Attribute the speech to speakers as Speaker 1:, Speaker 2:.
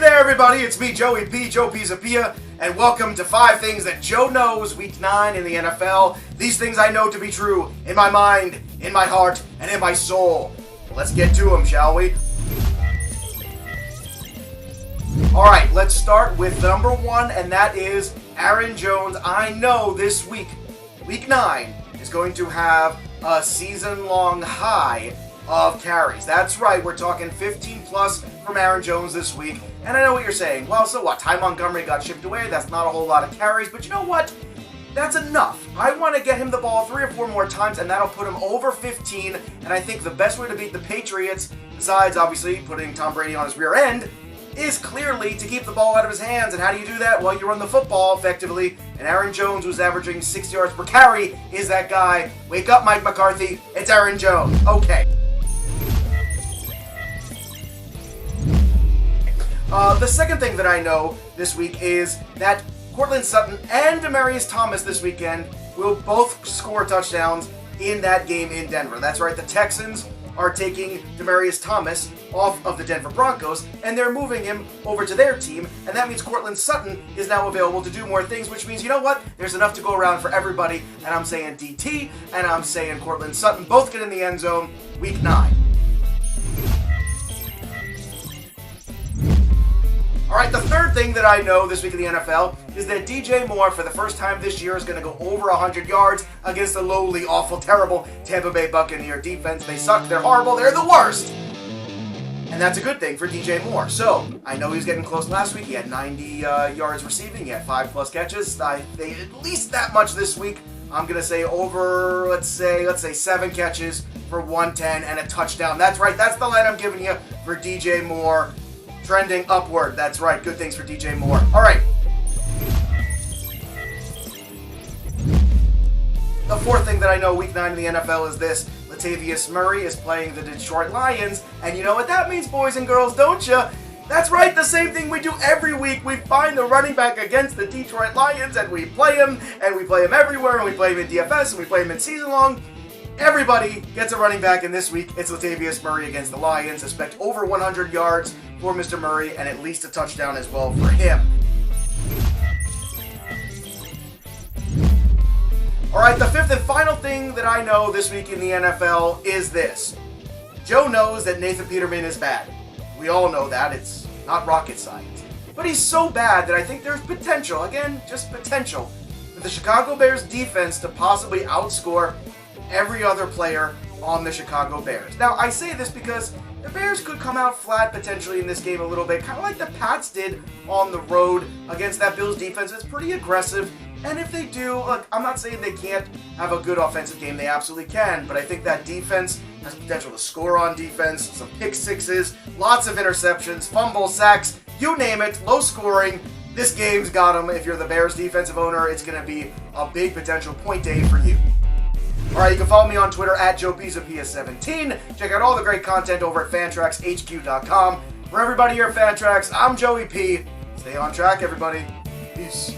Speaker 1: there, everybody. It's me, Joey P, Joe Pizzapia, and welcome to 5 Things That Joe Knows, Week 9 in the NFL. These things I know to be true in my mind, in my heart, and in my soul. Let's get to them, shall we? Alright, let's start with number 1, and that is Aaron Jones. I know this week, Week 9, is going to have a season-long high of carries. That's right, we're talking 15 plus from Aaron Jones this week. And I know what you're saying. Well, so what? Ty Montgomery got shipped away. That's not a whole lot of carries. But you know what? That's enough. I want to get him the ball 3 or 4 more times, and that'll put him over 15. And I think the best way to beat the Patriots, besides obviously putting Tom Brady on his rear end, is clearly to keep the ball out of his hands. And how do you do that? Well, you run the football effectively. And Aaron Jones, who's averaging 6 yards per carry, is that guy. Wake up, Mike McCarthy. It's Aaron Jones. Okay. The second thing that I know this week is that Courtland Sutton and Demaryius Thomas this weekend will both score touchdowns in that game in Denver. That's right, the Texans are taking Demaryius Thomas off of the Denver Broncos, and they're moving him over to their team, and that means Courtland Sutton is now available to do more things, which means, you know what? There's enough to go around for everybody, and I'm saying DT, and I'm saying Courtland Sutton both get in the end zone Week 9. Alright, the third thing that I know this week in the NFL is that DJ Moore, for the first time this year, is going to go over 100 yards against the lowly, awful, terrible Tampa Bay Buccaneer defense. They suck, they're horrible, they're the worst! And that's a good thing for DJ Moore. So, I know he's getting close last week. He had 90 yards receiving, he had 5 plus catches. I think at least that much this week. I'm going to say over, let's say 7 catches for 110 and a touchdown. That's right, that's the line I'm giving you for DJ Moore. Trending upward. That's right. Good things for DJ Moore. All right. The fourth thing that I know Week 9 in the NFL is this. Latavius Murray is playing the Detroit Lions. And you know what that means, boys and girls, don't you? That's right. The same thing we do every week. We find the running back against the Detroit Lions, and we play him. And we play him everywhere. And we play him in DFS. And we play him in season long. Everybody gets a running back, and this week it's Latavius Murray against the Lions. Expect over 100 yards for Mr. Murray and at least a touchdown as well for him. Alright, the fifth and final thing that I know this week in the NFL is this. Joe knows that Nathan Peterman is bad. We all know that. It's not rocket science. But he's so bad that I think there's potential, again, just potential, for the Chicago Bears defense to possibly outscore every other player on the Chicago Bears. Now, I say this because the Bears could come out flat potentially in this game a little bit, kind of like the Pats did on the road against that Bills defense. It's pretty aggressive, and if they do, look, I'm not saying they can't have a good offensive game. They absolutely can, but I think that defense has potential to score on defense, some pick sixes, lots of interceptions, fumbles, sacks, you name it, low scoring. This game's got them. If you're the Bears defensive owner, it's going to be a big potential point day for you. Alright, you can follow me on Twitter at JoePizzapia17. Check out all the great content over at FantraxHQ.com. For everybody here at Fantrax, I'm Joey P. Stay on track, everybody. Peace.